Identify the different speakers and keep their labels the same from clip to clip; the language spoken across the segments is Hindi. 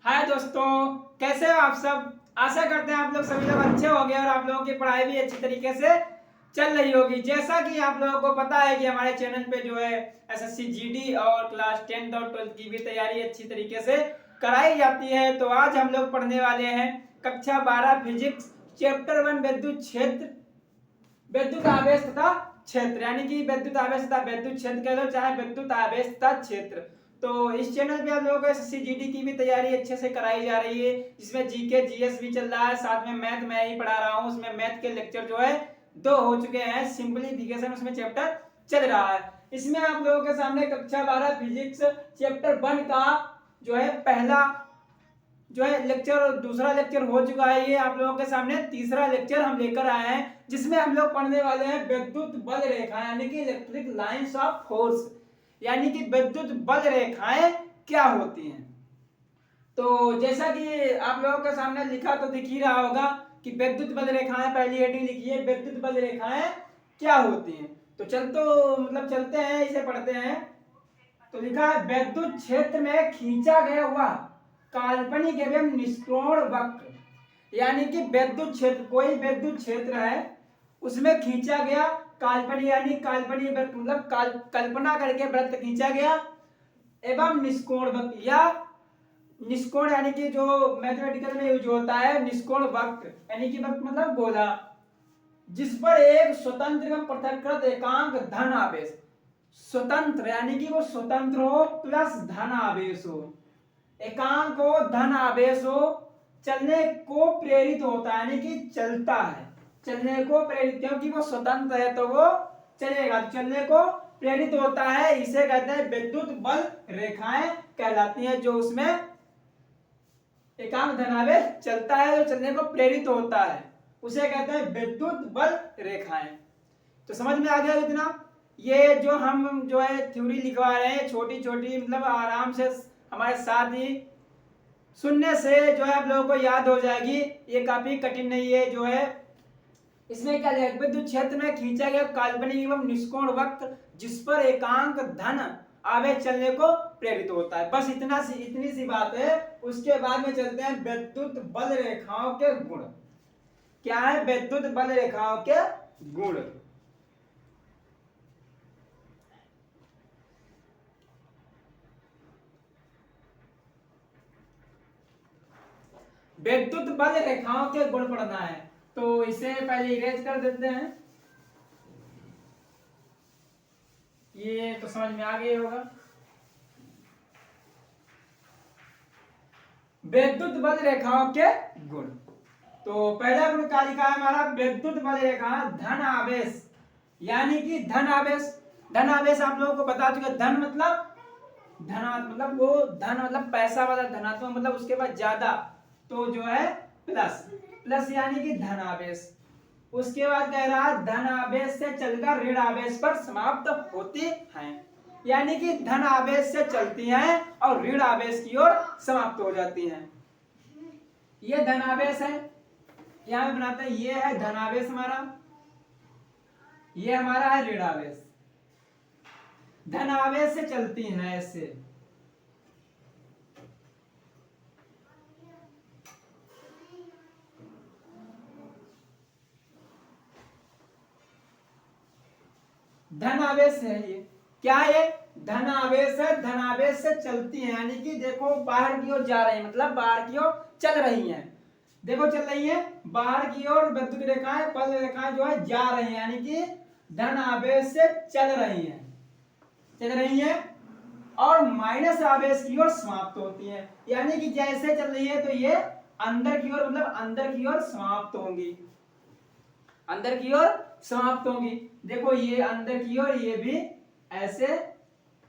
Speaker 1: हाय दोस्तों, कैसे हो आप सब। आशा करते हैं आप लोग सभी लोग अच्छे होंगे और आप लोगों की पढ़ाई भी अच्छी तरीके से चल रही होगी। जैसा कि आप लोगों को पता है कि हमारे चैनल पे जो है एसएससी जीडी और क्लास 10th और 12th की भी तैयारी अच्छी तरीके से कराई जाती है। तो आज हम लोग पढ़ने वाले हैं कक्षा 12 फिजिक्स चैप्टर 1 विद्युत क्षेत्र, विद्युत आवेश तथा क्षेत्र, यानी कि विद्युत आवेश तथा विद्युत क्षेत्र कह लो, चाहे विद्युत आवेश तथा क्षेत्र। तो इस चैनल पे आप लोगों को एसएससी जीडी की भी तैयारी अच्छे से कराई जा रही है, जिसमें जीके जीएस भी चल रहा है, साथ में मैथ मैं ही पढ़ा रहा हूँ। उसमें मैथ के लेक्चर जो है 2 हो चुके हैं, सिंपलीफिकेशन उसमें चैप्टर चल रहा है। इसमें आप लोगों के सामने कक्षा 12 फिजिक्स चैप्टर 1 का जो है पहला जो है लेक्चर और दूसरा लेक्चर हो चुका है। ये आप लोगों के सामने तीसरा लेक्चर हम लेकर आए हैं, जिसमें हम लोग पढ़ने वाले हैं विद्युत बल रेखा, यानी कि इलेक्ट्रिक लाइंस ऑफ फोर्स, यानी कि विद्युत बल रेखाएं क्या होती हैं। तो जैसा कि आप लोगों के सामने लिखा तो दिख ही रहा होगा कि विद्युत बल रेखाएं, पहली हेडिंग लिखी है विद्युत बल रेखाएं क्या होती हैं। तो चलते हैं, इसे पढ़ते हैं। तो लिखा है विद्युत क्षेत्र में खींचा गया हुआ काल्पनिक एवं निष्कोण वक्र, यानी कि विद्युत क्षेत्र, कोई विद्युत क्षेत्र है उसमें खींचा गया काल्पनिक, यानी काल्पनिक वृत्त मतलब कल्पना करके वृत्त खींचा गया, एवं निष्कोण वक्र, या निष्कोण यानी कि जो मैथमेटिकल में यूज होता है निष्कोण वक्र, यानी कि वक्र मतलब गोला, जिस पर एक स्वतंत्र एवं पृथक्कृत एकांक धन आवेश, स्वतंत्र यानी कि वो स्वतंत्र हो प्लस धन आवेश हो, एकांक हो धन आवेश हो, चलने को प्रेरित होता है, यानी कि चलता है, चलने को प्रेरित, क्योंकि वो स्वतंत्र है तो वो चलेगा, चलने को प्रेरित होता है। इसे कहते हैं विद्युत बल रेखाएं कहलाती हैं, जो उसमें एकांक धनावेश चलता है, जो चलने को प्रेरित होता है, उसे कहते हैं विद्युत बल रेखाएं। तो समझ में आ गया इतना। ये जो हम जो है थ्योरी लिखवा रहे हैं छोटी छोटी, मतलब आराम से हमारे साथ ही सुनने से जो है आप लोगों को याद हो जाएगी, ये काफी कठिन नहीं है। जो है इसमें क्या है, विद्युत क्षेत्र में खींचा गया काल्पनिक एवं निष्कोण वक्र जिस पर एकांक धन आवेश चलने को प्रेरित होता है। बस इतनी सी बात है। उसके बाद में चलते हैं विद्युत बल रेखाओं के गुण। क्या है विद्युत बल रेखाओं के गुण। विद्युत बल रेखाओं के गुण पढ़ना है, तो इसे पहले इरेज कर देते हैं। ये तो समझ में आ गया होगा। विद्युत बल रेखाओं के गुण, तो पहला गुण क्या लिखा है हमारा, विद्युत बल रेखा धन आवेश, यानी कि धन आवेश। धन आवेश आप लोगों को बता चुके, धन मतलब मतलब वो धन मतलब पैसा वाला, धनात्मक मतलब उसके बाद ज्यादा, तो जो है प्लस, प्लस यानी कि धन आवेश। उसके बाद कह रहा है धन आवेश से चलकर ऋण आवेश पर समाप्त होती हैं, यानी कि धन आवेश से चलती हैं और ऋण आवेश की ओर समाप्त हो जाती हैं। ये धन आवेश है, यहां पे बनाते हैं, ये है धन आवेश हमारा, ये हमारा है ऋण आवेश। धन आवेश से चलती हैं ऐसे, धन आवेश है। ये क्या है, धन आवेश है, धन आवेश से चलती है, यानी कि देखो बाहर की ओर जा रही है, मतलब बाहर की ओर चल रही हैं। देखो चल रही है बाहर की ओर, विद्युत रेखाएं बल रेखाएं जो है जा रही हैं, यानी कि धन आवेश से चल रही हैं, चल रही हैं, और माइनस आवेश की ओर समाप्त होती हैं, यानी कि जैसे चल रही है तो ये अंदर की ओर, मतलब अंदर की ओर समाप्त होंगी, अंदर की ओर समाप्त होंगी। देखो ये अंदर की ओर, ये भी ऐसे,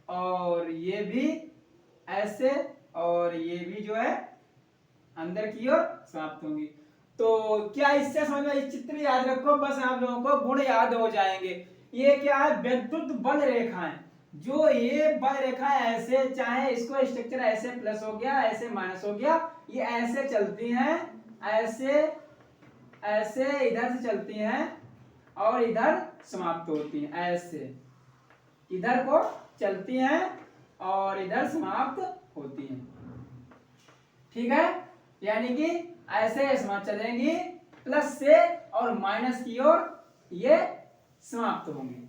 Speaker 1: और ये भी ऐसे, और ये भी जो है अंदर की ओर समाप्त होंगी। तो क्या इससे समझ में, इस चित्र याद रखो, बस आप लोगों को गुण याद हो जाएंगे। ये क्या है, विद्युत बल रेखाएं, जो ये बल रेखा ऐसे, चाहे इसको स्ट्रक्चर ऐसे प्लस हो गया, ऐसे माइनस हो गया, ये ऐसे चलती हैं, ऐसे ऐसे इधर से चलती हैं और इधर समाप्त होती हैं, ऐसे इधर को चलती हैं और इधर समाप्त होती हैं। ठीक है, यानी कि ऐसे समाप्त चलेंगी प्लस से और माइनस की ओर ये समाप्त होंगी।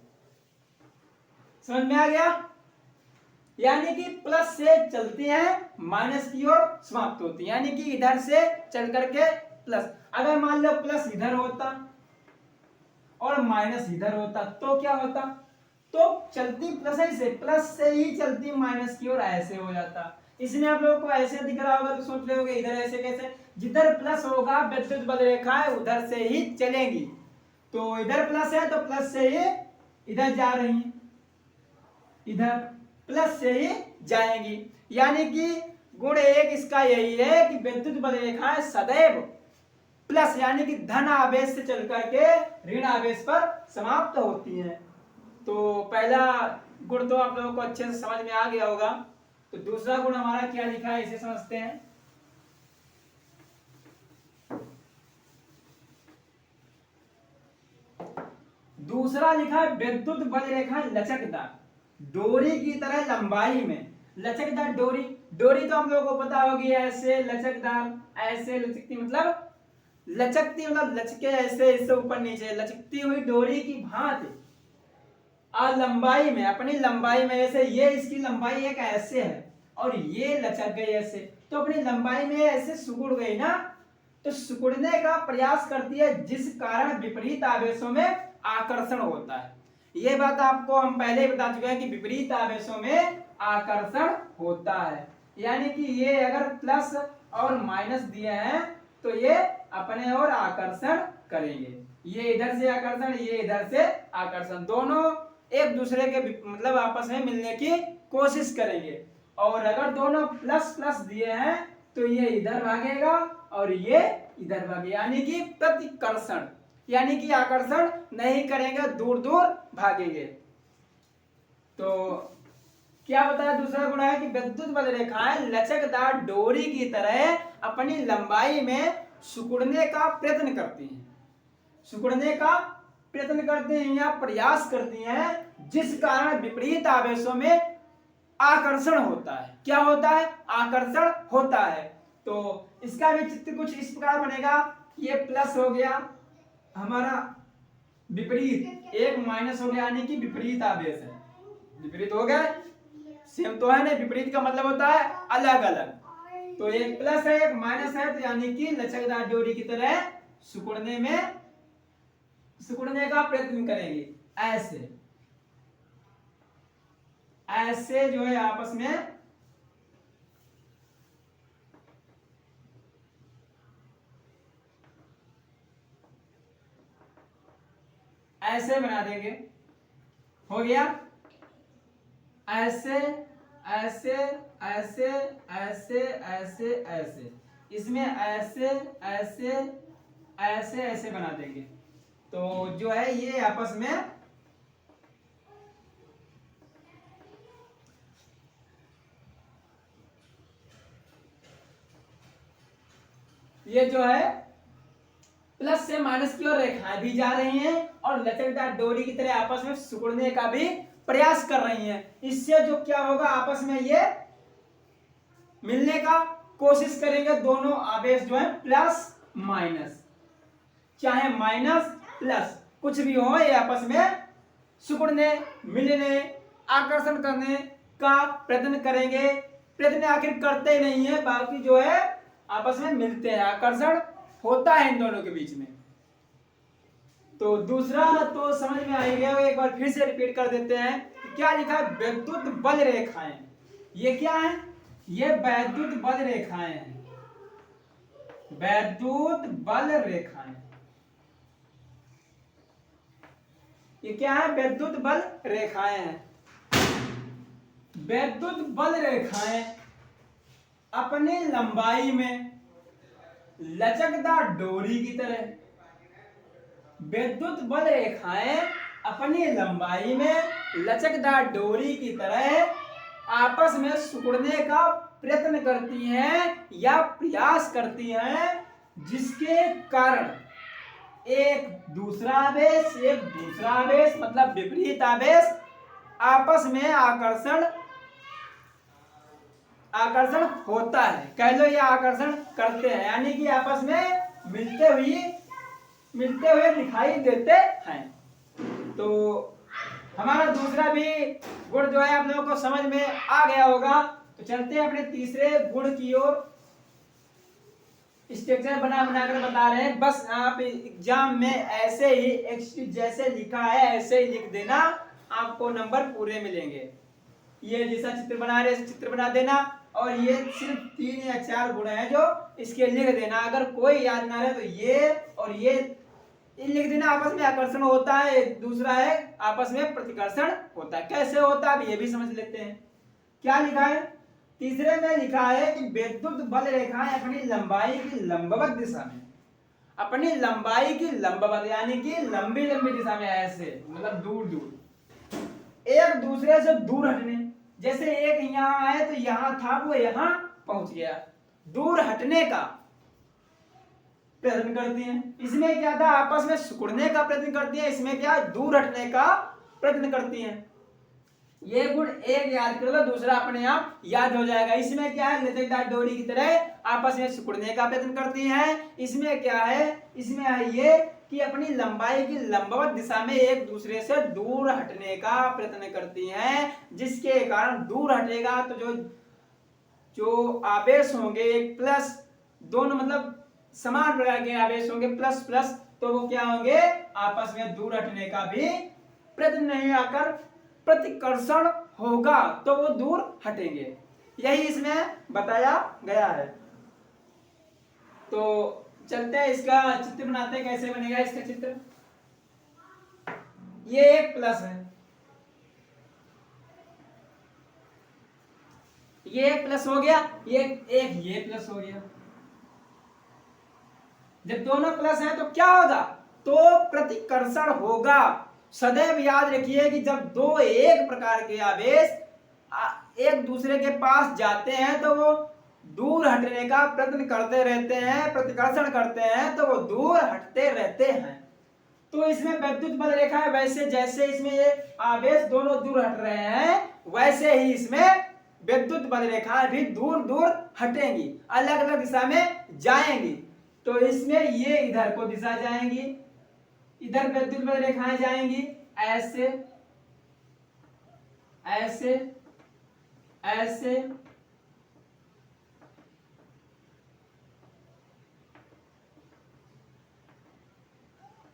Speaker 1: समझ में आ गया? यानी कि प्लस से चलती हैं, माइनस की ओर समाप्त होती है, यानी कि इधर से चल करके प्लस। अगर मान लो प्लस इधर होता और माइनस इधर होता तो क्या होता? तो चलती प्लस से ही चलती माइनस की ओर ऐसे हो जाता। इसमें आप लोगों को ऐसे दिख रहा होगा तो सोच रहे होगे इधर ऐसे कैसे? जिधर प्लस होगा विद्युत बल रेखाएं उधर से ही चलेंगी। तो इधर प्लस है तो प्लस से ही इधर जा रही है, इधर प्लस से ही जाएंगी। यानी कि गुण एक इसका यही है कि विद्युत बल रेखाएं सदैव प्लस यानी कि धन आवेश से चल करके ऋण आवेश पर समाप्त होती हैं। तो पहला गुण तो आप लोगों को अच्छे से समझ में आ गया होगा। तो दूसरा गुण हमारा क्या लिखा है इसे समझते हैं। दूसरा लिखा है विद्युत बल रेखा लचकदार डोरी की तरह लंबाई में। लचकदार डोरी, डोरी तो हम लोगों को पता होगी ऐसे लचकदार, ऐसे लचकती मतलब लचकती मतलब लचके ऐसे इससे ऊपर नीचे लचकती हुई डोरी की भांति और लंबाई में, अपनी लंबाई में ऐसे, ये इसकी लंबाई एक ऐसे है और ये लचक गई ऐसे, तो अपनी लंबाई में ऐसे सिकुड़ गई ना, तो सिकुड़ने का प्रयास करती है जिस कारण विपरीत आवेशों में आकर्षण होता है। ये बात आपको हम पहले ही बता चुके हैं कि विपरीत आवेशों में आकर्षण होता है। यानी कि ये अगर प्लस और माइनस दिए हैं तो ये अपने ओर आकर्षण करेंगे, ये इधर से आकर्षण, ये इधर से आकर्षण, दोनों एक दूसरे के मतलब आपस में मिलने की कोशिश करेंगे। और अगर दोनों प्लस प्लस दिए हैं तो ये इधर भागेगा और ये इधर भागेगा, यानी कि प्रतिकर्षण, यानी कि आकर्षण नहीं करेंगे, दूर दूर भागेंगे। तो क्या बताया दूसरा गुण है कि विद्युत बल रेखाएं लचकदार डोरी की तरह अपनी लंबाई में सिकुड़ने का प्रयत्न करती हैं, सिकुड़ने का प्रयत्न करते हैं या प्रयास करती हैं जिस कारण विपरीत आवेशों में आकर्षण होता है। क्या होता है? आकर्षण होता है। तो इसका भी चित्र कुछ इस प्रकार बनेगा, ये प्लस हो गया हमारा विपरीत, एक माइनस हो गया यानी कि विपरीत आवेश है, विपरीत हो गया, सेम तो है नहीं, विपरीत का मतलब होता है अलग अलग। तो एक प्लस है एक माइनस है, तो यानी कि लचकदार डोरी की तरह सिकुड़ने का प्रयत्न करेंगे, ऐसे ऐसे जो है आपस में ऐसे बना देंगे, हो गया ऐसे ऐसे ऐसे ऐसे ऐसे ऐसे, इसमें ऐसे ऐसे ऐसे ऐसे बना देंगे। तो जो है ये आपस में ये जो है प्लस से माइनस की ओर रेखाएं भी जा रही हैं और लचकदार डोरी की तरह आपस में सिकुड़ने का भी प्रयास कर रही हैं। इससे जो क्या होगा आपस में ये मिलने का कोशिश करेंगे, दोनों आवेश जो है प्लस माइनस, चाहे माइनस प्लस कुछ भी हो, ये आपस में सिकुड़ने, मिलने, आकर्षण करने का प्रयत्न करेंगे। प्रयत्न आखिर करते ही नहीं है, बाकी जो है आपस में मिलते हैं, आकर्षण होता है इन दोनों के बीच में। तो दूसरा तो समझ में आ गया, एक बार फिर से रिपीट कर देते हैं। क्या लिखा है? विद्युत बल रेखाएं। ये क्या है? ये वैद्युत बल रेखाएं हैं, वैद्युत बल रेखाएं। ये क्या है? वैद्युत बल रेखाएं हैं। वैद्युत बल रेखाएं अपनी लंबाई में लचकदार डोरी की तरह, विद्युत बल रेखाएं अपनी लंबाई में लचकदार डोरी की तरह आपस में सिकुड़ने का प्रयत्न करती हैं या प्रयास करती हैं, जिसके कारण एक दूसरा आवेश मतलब विपरीत आवेश आपस में आकर्षण आकर्षण होता है, कह लो ये आकर्षण करते हैं, यानी कि आपस में मिलते हुए दिखाई देते हैं। तो हमारा दूसरा भी गुण जो है आप लोगों को समझ में आ गया होगा। तो चलते हैं अपने तीसरे गुण की ओर। स्ट्रक्चर बना बनाकर बता रहे हैं, बस आप एग्जाम में ऐसे ही एक जैसे लिखा है ऐसे ही लिख देना, आपको नंबर पूरे मिलेंगे। ये जैसा चित्र बना रहे चित्र बना देना, और ये सिर्फ 3 या 4 गुण हैं जो इसके लिख देना। अगर कोई याद ना रहे तो ये और ये लिख देना। आपस में आकर्षण होता है, दूसरा है आपस में प्रतिकर्षण होता है। कैसे होता है ये भी समझ लेते हैं। क्या लिखा है तीसरे में? लिखा है कि विद्युत बल रेखाएं अपनी लंबाई की लंबवत दिशा में, अपनी लंबाई की लंबवत यानी कि लंबी लंबी दिशा में, ऐसे मतलब दूर दूर एक दूसरे से दूर हटने। जैसे एक यहाँ है तो यहाँ था, वो यहाँ पहुंच गया, दूर हटने का प्रयत्न करती हैं। इसमें क्या था? आपस में सिकुड़ने का प्रयत्न करती हैं। इसमें क्या? दूर हटने का प्रयत्न करती हैं। ये गुण एक याद कर लो, दूसरा अपने आप याद हो जाएगा। इसमें क्या है? लचकदार डोरी की तरह आपस में सिकुड़ने का प्रयत्न करती हैं। इसमें क्या है? इसमें है ये कि अपनी लंबाई की लंबवत दिशा में एक दूसरे से दूर हटने का प्रयत्न करती हैं, जिसके कारण दूर हटेगा तो जो आवेश होंगे एक प्लस, दोनों मतलब समान प्रकार के आवेश होंगे प्लस प्लस, तो वो क्या होंगे? आपस में दूर हटने का भी प्रयत्न नहीं आकर प्रतिकर्षण होगा तो वो दूर हटेंगे। यही इसमें बताया गया है। तो चलते हैं इसका चित्र बनाते हैं। कैसे बनेगा इसका चित्र? ये एक प्लस है, ये एक प्लस हो गया, ये प्लस हो गया। जब दोनों प्लस हैं तो क्या होगा? तो प्रतिकर्षण होगा। सदैव याद रखिए कि जब दो एक प्रकार के आवेश एक दूसरे के पास जाते हैं तो वो दूर हटने का प्रयत्न करते रहते हैं, प्रतिकर्षण करते हैं तो वो दूर हटते रहते हैं। तो इसमें विद्युत बल रेखा है, वैसे जैसे इसमें ये आवेश दोनों दूर हट रहे हैं, वैसे ही इसमें विद्युत बल रेखाएं भी दूर दूर हटेंगी, अलग अलग दिशा में जाएंगी। तो इसमें ये इधर को दिशा जाएंगी, इधर विद्युत बल रेखाएं जाएंगी ऐसे ऐसे ऐसे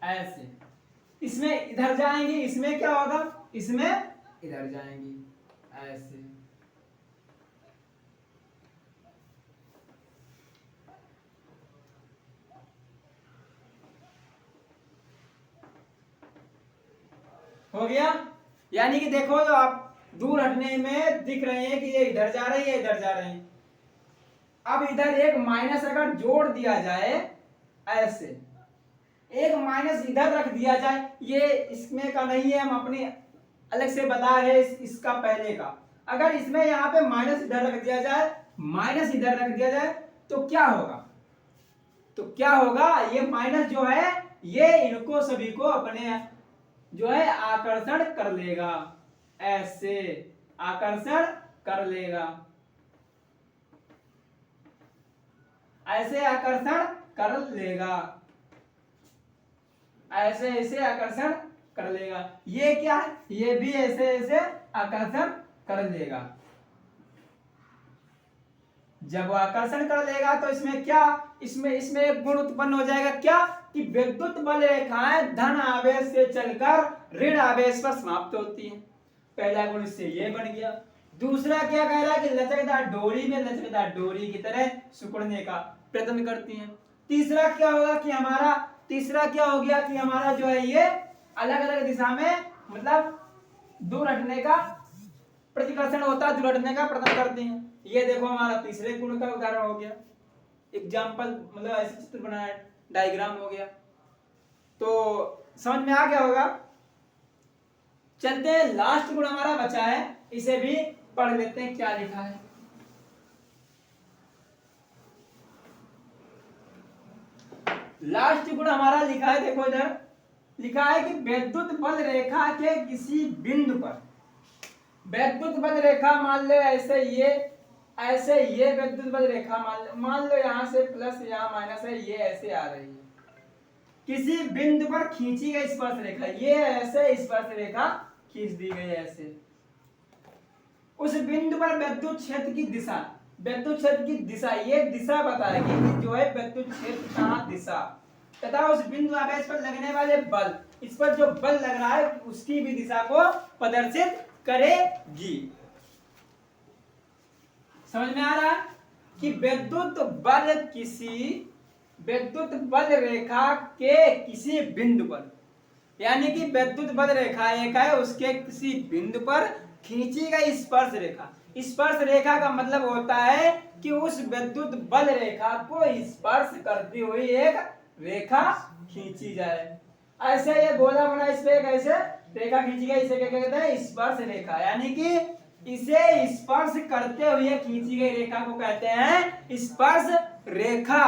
Speaker 1: ऐसे। इसमें इधर जाएंगी, इसमें क्या होगा? इसमें इधर जाएंगी ऐसे। हो गया? यानी कि देखो जो आप दूर हटने में दिख रहे हैं कि ये इधर जा रही है, इधर जा रहे हैं। अब इधर एक माइनस अगर जोड़ दिया जाए ऐसे, एक माइनस इधर रख दिया जाए, ये इसमें का नहीं है, हम अपनी अलग से बता रहे हैं इसका पहले का। अगर इसमें यहाँ पे माइनस इधर रख दिया जाए, माइनस इधर रख दिया जाए तो क्या होगा? तो क्या होगा? ये माइनस जो है ये इनको सभी को अपने जो है आकर्षण कर लेगा, ऐसे आकर्षण कर लेगा, ऐसे आकर्षण कर लेगा, ऐसे ऐसे आकर्षण कर लेगा। ये क्या है? ये भी ऐसे ऐसे आकर्षण कर लेगा। जब वो आकर्षण कर लेगा तो इसमें क्या? इसमें एक गुण उत्पन्न हो जाएगा, क्या? कि विद्युत बल रेखाएं धन आवेश से चलकर ऋण आवेश पर समाप्त होती हैं। पहला गुण इससे ये बन गया। दूसरा क्या कह रहा है? कि लचकदार डोरी में लचकदार डोरी की तरह सिकुड़ने का प्रयत्न करती हैं। तीसरा क्या होगा? कि हमारा तीसरा क्या हो गया? कि हमारा जो है ये अलग अलग दिशा में मतलब दूर हटने का प्रतिकर्षण होता है, दूर हटने का प्रयत्न करती हैं। ये देखो हमारा तीसरे गुण का उदाहरण हो गया, एग्जाम्पल मतलब ऐसे चित्र बनाया, डायग्राम हो गया। तो समझ में आ गया होगा। चलते हैं लास्ट गुण हमारा बचा है, इसे भी पढ़ लेते हैं क्या लिखा है। लास्ट गुण हमारा लिखा है, देखो इधर लिखा है कि विद्युत बल रेखा के किसी बिंदु पर, विद्युत बल रेखा मान ले ऐसे ऐसे ये विद्युत बल रेखा मान लो यहाँ से प्लस यहाँ माइनस है, ये ऐसे आ रही है, किसी बिंदु पर खींची गई स्पर्श रेखा, ये ऐसे स्पर्श रेखा खींच दी गई ऐसे, उस बिंदु पर विद्युत क्षेत्र की दिशा, विद्युत क्षेत्र की दिशा, ये दिशा बताएगी कि जो है विद्युत क्षेत्र कहाँ दिशा, तथा उस बिंदु आवेश पर लगने वाले बल, इस पर जो बल लग रहा है उसकी भी दिशा को प्रदर्शित करेगी। समझ में आ रहा है कि विद्युत बल किसी विद्युत बल रेखा के किसी बिंदु पर, यानी कि विद्युत बल रेखा एक है, उसके किसी बिंदु पर खींची गई स्पर्श रेखा, स्पर्श रेखा का मतलब होता है कि उस विद्युत बल रेखा को स्पर्श करती हुई एक रेखा खींची जाए। ऐसे ये गोला बना, इस पे एक ऐसे रेखा खींची गई, इसे क्या कहते हैं, स्पर्श रेखा, यानी कि इसे स्पर्श करते हुए खींची गई रेखा को कहते हैं स्पर्श रेखा।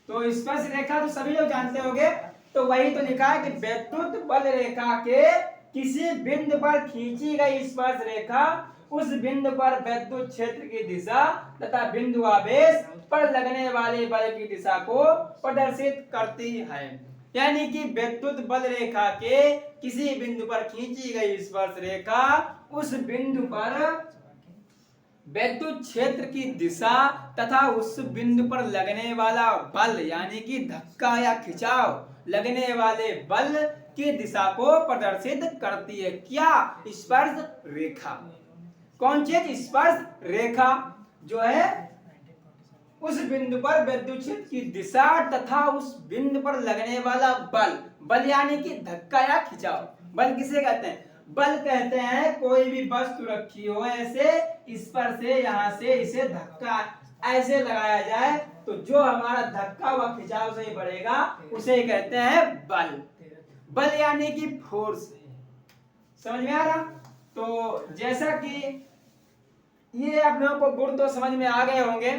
Speaker 1: तो स्पर्श रेखा तो सभी लोग जानते होंगे, तो वही तो लिखा है कि विद्युत बल रेखा के किसी बिंदु पर खींची गई स्पर्श रेखा उस बिंदु पर विद्युत क्षेत्र की दिशा तथा बिंदु आवेश पर लगने वाले बल की दिशा को प्रदर्शित करती है। यानी कि विद्युत बल रेखा के किसी बिंदु पर खींची गई स्पर्श रेखा उस बिंदु पर विद्युत क्षेत्र की दिशा तथा उस बिंदु पर लगने वाला बल, यानी कि धक्का या खिंचाव लगने वाले बल की दिशा को प्रदर्शित करती है। क्या? स्पर्श रेखा। कौन चीज? स्पर्श रेखा जो है उस बिंदु पर विद्युत क्षेत्र की दिशा तथा उस बिंदु पर लगने वाला बल, बल यानी कि धक्का या खिंचाव। बल किसे कहते हैं? बल कहते हैं कोई भी वस्तु रखी हो ऐसे, इस पर से यहाँ से इसे धक्का ऐसे लगाया जाए तो जो हमारा धक्का व खिंचाव से ही बढ़ेगा उसे ही कहते हैं बल। बल यानी कि फोर्स। समझ में आ रहा? तो जैसा कि ये आप लोगों को गुण तो समझ में आ गए होंगे,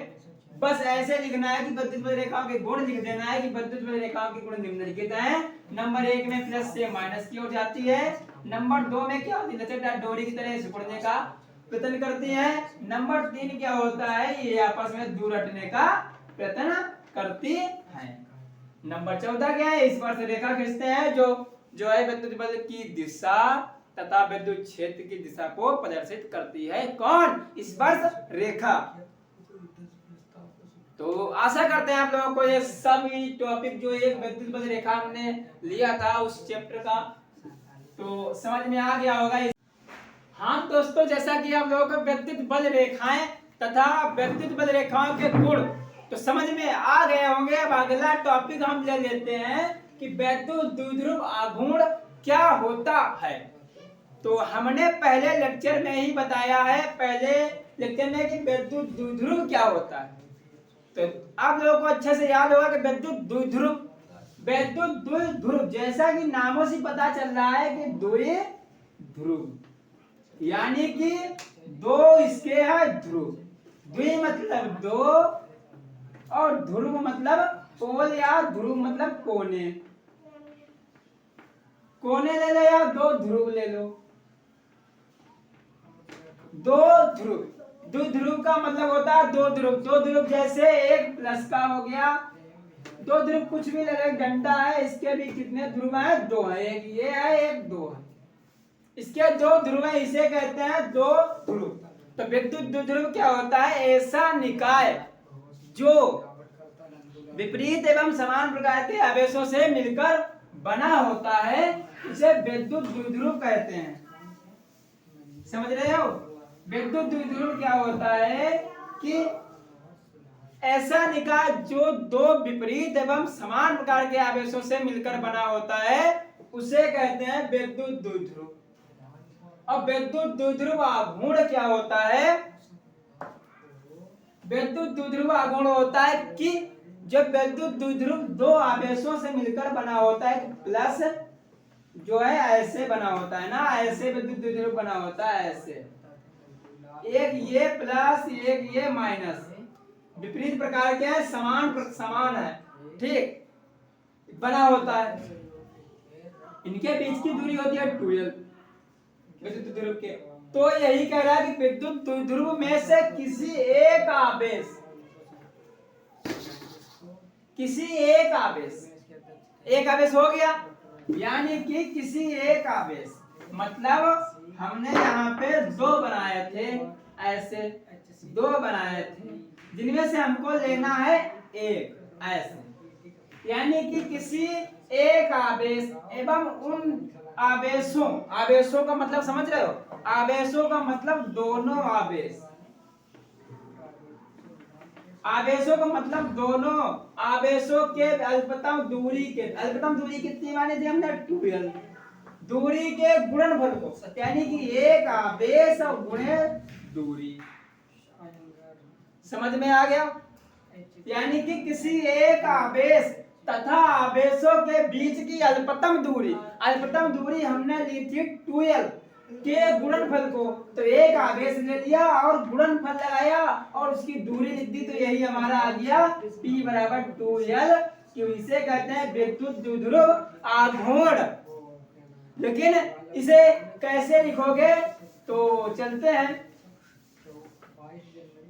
Speaker 1: बस ऐसे लिखना है कि विद्युत बल रेखाओं के गुण लिख देना है कि विद्युत बल रेखाओं के गुण निम्नलिखित हैं। नंबर 1 में प्लस से माइनस की ओर जाती है। नंबर 2 में क्या होती है? लचकदार डोरी की तरह सिकुड़ने का प्रयत्न करती है। नंबर 3 क्या होता है? ये आपस में दूर हटने का प्रयत्न करती है। नंबर 14 क्या है? स्पर्श रेखा खींचते हैं जो है विद्युत बल की दिशा तथा विद्युत क्षेत्र की दिशा को प्रदर्शित करती है। कौन? स्पर्श रेखा। तो आशा करते हैं आप लोगों को ये सभी टॉपिक जो एक विद्युत बल रेखा हमने लिया था उस चैप्टर का तो समझ में आ गया होगा। हाँ दोस्तों, जैसा कि आप लोगों को विद्युत बल रेखाएं तथा विद्युत बल रेखाओं के गुण तो समझ में आ गए होंगे। अब अगला टॉपिक हम ले लेते हैं कि विद्युत द्विध्रुव आघूर्ण क्या होता है। तो हमने पहले लेक्चर में ही बताया है, पहले लेक्चर में, कि विद्युत द्विध्रुव क्या होता है। तो आप लोगों को अच्छे से याद होगा कि विद्युत द्विध्रुव जैसा कि नामों से पता चल रहा है कि द्विध्रुव यानी कि दो इसके है ध्रुव। द्वि मतलब दो और ध्रुव मतलब पोल या ध्रुव मतलब कोने। कोने ले लो या दो ध्रुव ले लो। दो ध्रुव, द्विध्रुव का मतलब होता है दो ध्रुव। दो ध्रुव जैसे एक प्लस का हो गया, दो ध्रुव कुछ भी ले लो, एक डंडा है, इसके भी कितने ध्रुव हैं? दो है, एक ये है एक दो है, इसके दो ध्रुव है, इसे कहते हैं दो ध्रुव। तो विद्युत द्विध्रुव क्या होता है? ऐसा निकाय जो विपरीत एवं समान प्रकार के आवेशों से मिलकर बना होता है उसे विद्युत द्विध्रुव कहते हैं। समझ रहे हो? विद्युत द्विध्रुव क्या होता है कि ऐसा निकाय जो दो विपरीत एवं समान प्रकार के आवेशों से मिलकर बना होता है उसे कहते हैं विद्युत द्विध्रुव। अब विद्युत द्विध्रुव आघूर्ण क्या होता है? विद्युत द्विध्रुव आघूर्ण होता है कि जब विद्युत द्विध्रुव दो आवेशों से मिलकर बना होता है, प्लस जो है ऐसे बना होता है ना, ऐसे विद्युत द्विध्रुव बना होता है, ऐसे एक ये प्लस एक ये माइनस, विपरीत प्रकार के हैं, समान है, ठीक, बना होता है। इनके बीच की दूरी होती है 12 विद्युत द्विध्रुव के। तो यही कह रहा है कि विद्युत द्विध्रुव में से किसी एक आवेश एक आवेश हो गया, यानी कि किसी एक आवेश, मतलब हमने यहाँ पे दो बनाए थे, ऐसे दो बनाए थे जिनमें से हमको लेना है एक, ऐसे, यानी कि किसी एक आवेश एवं उन आवेशों का मतलब समझ रहे हो, आवेशों का मतलब दोनों आवेशों का मतलब दोनों आवेशों के अल्पतम दूरी कितनी मानी थी हमने, 2l, दूरी के गुणनफल को, यानी कि एक आवेश और गुणे दूरी, समझ में आ गया। यानी कि किसी एक आवेश तथा आवेशों के बीच की अल्पतम दूरी हमने ली थी 2l के गुणनफल को, तो एक आवेश ले लिया और गुणनफल लगाया और उसकी दूरी लिख दी, तो यही हमारा आ गया P बराबर 2l, क्यों इसे कहते हैं विद्युत द्विध्रुव आघूर्ण। लेकिन इसे कैसे लिखोगे, तो चलते हैं,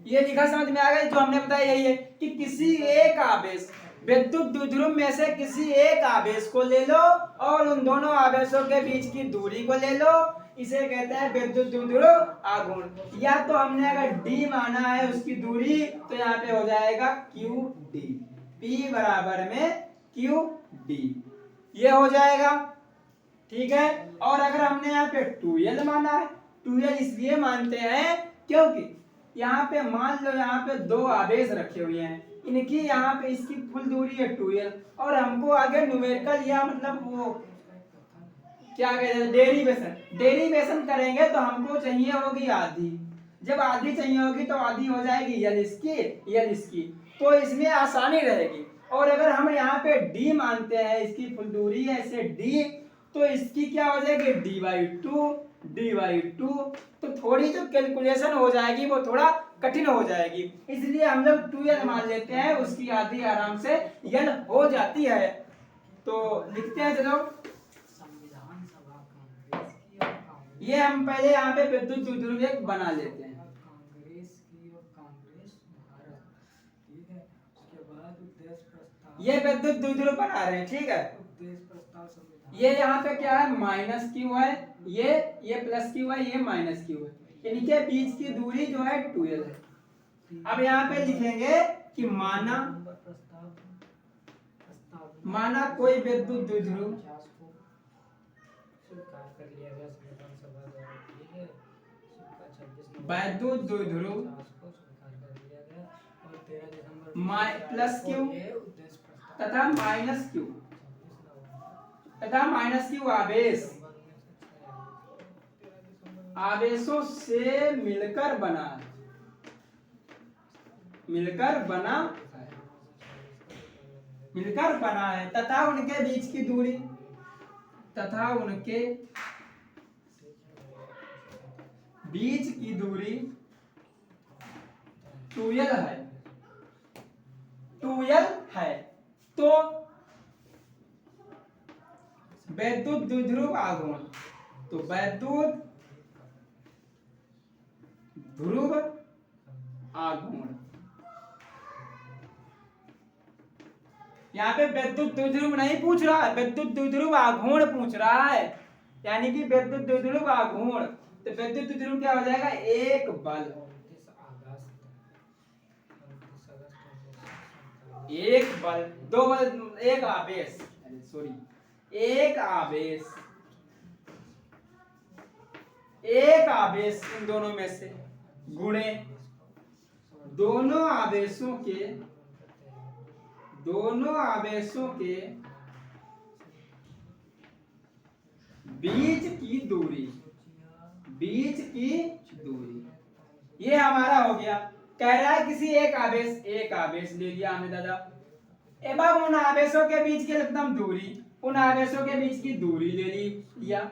Speaker 1: ये लिखा समझ में आ गया, जो हमने बताया यही है कि किसी एक आवेश, विद्युत द्विध्रुव में से किसी एक आवेश को ले लो और उन दोनों आवेशों के बीच की दूरी को ले लो, इसे कहते हैं विद्युत द्विध्रुव आघूर्ण। या तो हमने अगर d माना है उसकी दूरी, तो यहाँ पे हो जाएगा QD, P बराबर में QD, ये हो जाएगा, ठीक है। और अगर हमने यहाँ पे 2l माना है, 2l इसलिए मानते हैं क्योंकि यहाँ पे मान लो यहाँ पे दो आवेश रखे हुए हैं, इनकी यहाँ पे इसकी कुल दूरी है 2l, और हमको आगे न्यूमेरिकल या मतलब वो क्या कहते हैं डेरिवेशन करेंगे, तो हमको चाहिए होगी आधी, जब आधी चाहिए होगी तो आधी हो जाएगी l इसकी, तो इसमें आसानी रहेगी। और अगर हम यहाँ पे d मानते हैं, इसकी कुल दूरी है इसे d, तो इसकी क्या हो जाएगी d/2, तो थोड़ी जो कैलकुलेशन हो जाएगी वो थोड़ा कठिन हो जाएगी, इसलिए हम लोग 2l मान लेते हैं, उसकी आधी आराम से l हो जाती है। तो लिखते हैं, चलो ये हम पहले यहाँ पे विद्युत द्विध्रुव एक बना लेते हैं, ये विद्युत द्विध्रुव बना रहे हैं, ठीक है। ये यहाँ पे क्या है, -q है, ये +q है, ये -q है, इनके बीच की दूरी जो है 2l है। अब यहाँ पे लिखेंगे कि माना कोई विद्युत द्विध्रुव +q तथा -q आवेशों से मिलकर बना है तथा उनके बीच की दूरी दूरी 2l है, तो विद्युत द्विध्रुव आघूर्ण, तो विद्युत ध्रुव आघूर्ण, यहाँ पे विद्युत द्विध्रुव नहीं पूछ रहा है, विद्युत द्विध्रुव आघूर्ण पूछ रहा है, यानी कि विद्युत द्विध्रुव आघूर्ण, तो विद्युत द्विध्रुव क्या हो जाएगा, एक बल, दो बल, एक आवेश, इन दोनों में से गुणे दोनों आवेशों के बीच की दूरी, ये हमारा हो गया। कह रहा है किसी एक आवेश ले लिया हमने दादा, एवं उन आवेशों के बीच की अधिकतम दूरी, उन आवेशों के बीच की दूरी ले लिया।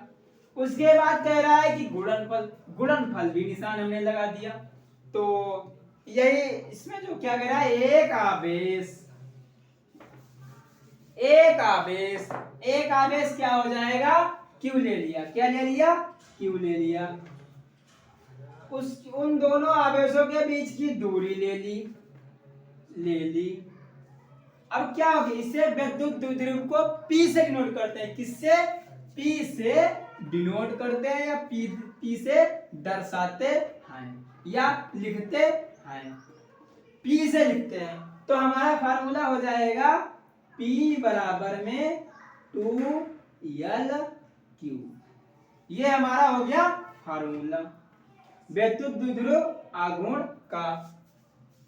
Speaker 1: उसके बाद कह रहा है कि गुणनफल भी निशान हमने लगा दिया, तो यही इसमें जो क्या कह रहा है, एक आवेश क्या हो जाएगा, Q ले लिया, क्या ले लिया, Q ले लिया, उन दोनों आवेशों के बीच की दूरी ले ली। अब क्या होगी, इसे विद्युत द्विध्रुव को P से डिनोट करते हैं। किससे? P से डिनोट करते हैं या P से दर्शाते हैं या लिखते हैं। P से लिखते हैं तो हमारा फार्मूला हो जाएगा P बराबर में 2L/Q। ये हमारा हो गया फार्मूला विद्युत द्विध्रुव आघूर्ण का।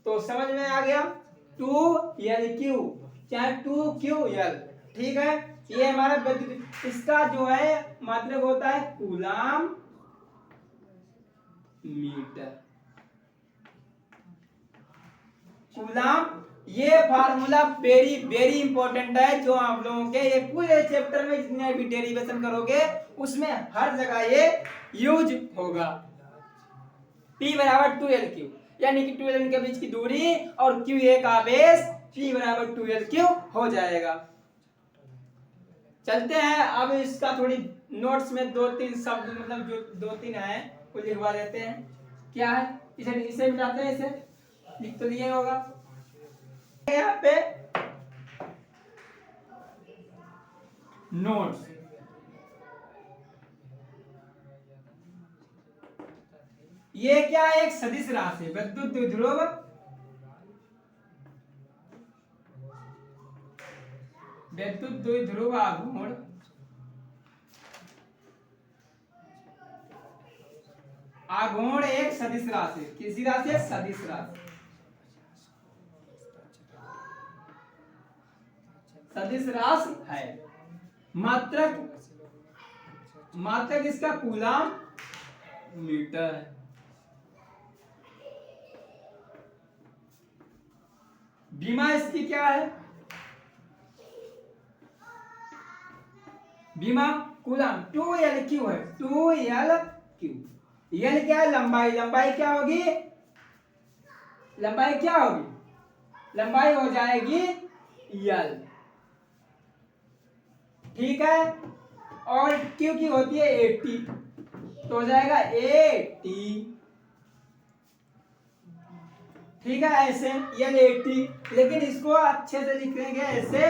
Speaker 1: तो समझ में आ गया, 2L/Q चाहे 2QL, ठीक है। ये हमारा विद्युत, इसका जो है मात्रक होता है कूलाम मीटर। कूलाम, ये फार्मूला वेरी वेरी इंपॉर्टेंट है, जो आप लोगों के ये पूरे चैप्टर में जितने भी डेरिवेशन करोगे उसमें हर जगह ये यूज होगा। P बराबर 2L/Q, यानी कि 2L के बीच की दूरी और Q एक आवेश, P बराबर 2L/Q हो जाएगा। चलते हैं अब इसका थोड़ी नोट्स में 2-3 शब्द, मतलब जो 2-3 है वो लिखवा देते हैं। क्या है, इसे मिलाते हैं, इसे लिख तो दिए होगा यहाँ पे नोट्स। ये क्या है, एक सदिश राशि विद्युत द्विध्रुव आघूर्ण एक सदिश राशि। किसी राशि है? सदिश राशि। सदिश राशि है। मात्रक इसका कूलाम मीटर है। बीमा इसकी क्या है? बीमा कूलाम 2L/Q है। 2L/Q, L क्या है? लंबाई। लंबाई क्या होगी? लंबाई हो जाएगी L, ठीक है। और Q की होती है 80, तो हो जाएगा 80, ठीक है। ऐसे L80, लेकिन इसको अच्छे से लिखेंगे ऐसे,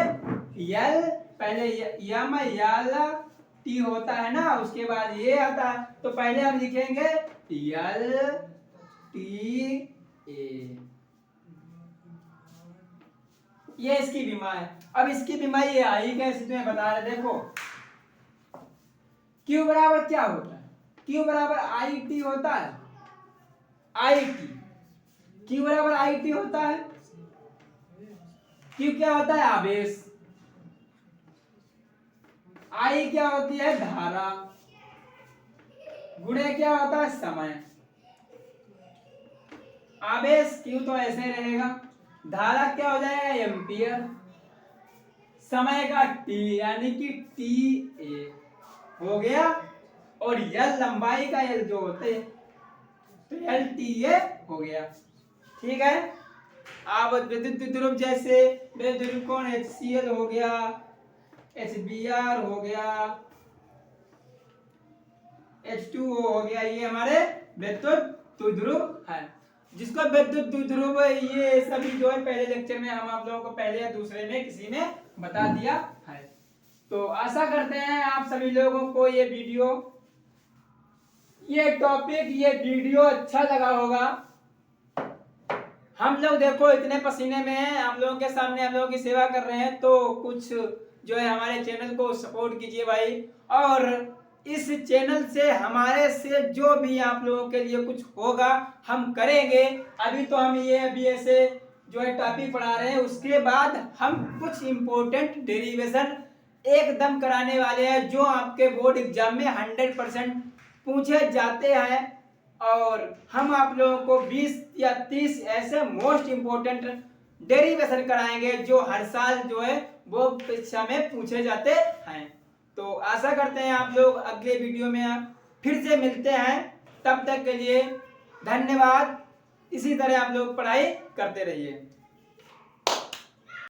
Speaker 1: L पहले यम यल टी होता है ना, उसके बाद ये आता है, तो पहले हम लिखेंगे LTA। ये इसकी बीमा है। अब इसकी बीमा ये आई कैसे, तुम्हें बता रहे, देखो Q बराबर क्या होता है? Q बराबर IT होता है। IT, Q बराबर IT होता है। Q क्या होता है? आवेश। I क्या होती है? धारा। गुणे क्या होता है? समय। आवेश Q तो ऐसे रहेगा, धारा क्या हो जाएगा? एम्पियर। समय का T यानी कि TA हो गया, और L लंबाई का L जो होते हैं तो LTA हो गया, ठीक है। अब विद्युत द्विध्रुव, जैसे विद्युत द्विध्रुव कौन? HCl हो गया, HBr हो गया, H2O हो गया, ये हमारे विद्युत द्विध्रुव है। जिसको विद्युत द्विध्रुव, ये सभी जो है पहले लेक्चर में हम आप लोगों को पहले या दूसरे में किसी ने बता दिया है। तो आशा करते हैं आप सभी लोगों को ये वीडियो, ये टॉपिक, ये वीडियो अच्छा लगा होगा। हम लोग देखो इतने पसीने में हैं, आप लोगों के सामने हम लोगों की सेवा कर रहे हैं, तो कुछ जो है हमारे चैनल को सपोर्ट कीजिए भाई। और इस चैनल से हमारे से जो भी आप लोगों के लिए कुछ होगा हम करेंगे। अभी तो हम ये अभी ऐसे जो है टॉपिक पढ़ा रहे हैं, उसके बाद हम कुछ इम्पोर्टेंट डेरिवेशन एकदम कराने वाले हैं, जो आपके बोर्ड एग्जाम में 100% पूछे जाते हैं। और हम आप लोगों को 20 या 30 ऐसे मोस्ट इम्पोर्टेंट डेरिवेशन कराएंगे जो हर साल जो है वो परीक्षा में पूछे जाते हैं। तो आशा करते हैं आप लोग अगले वीडियो में फिर से मिलते हैं। तब तक के लिए धन्यवाद। इसी तरह आप लोग पढ़ाई करते रहिए।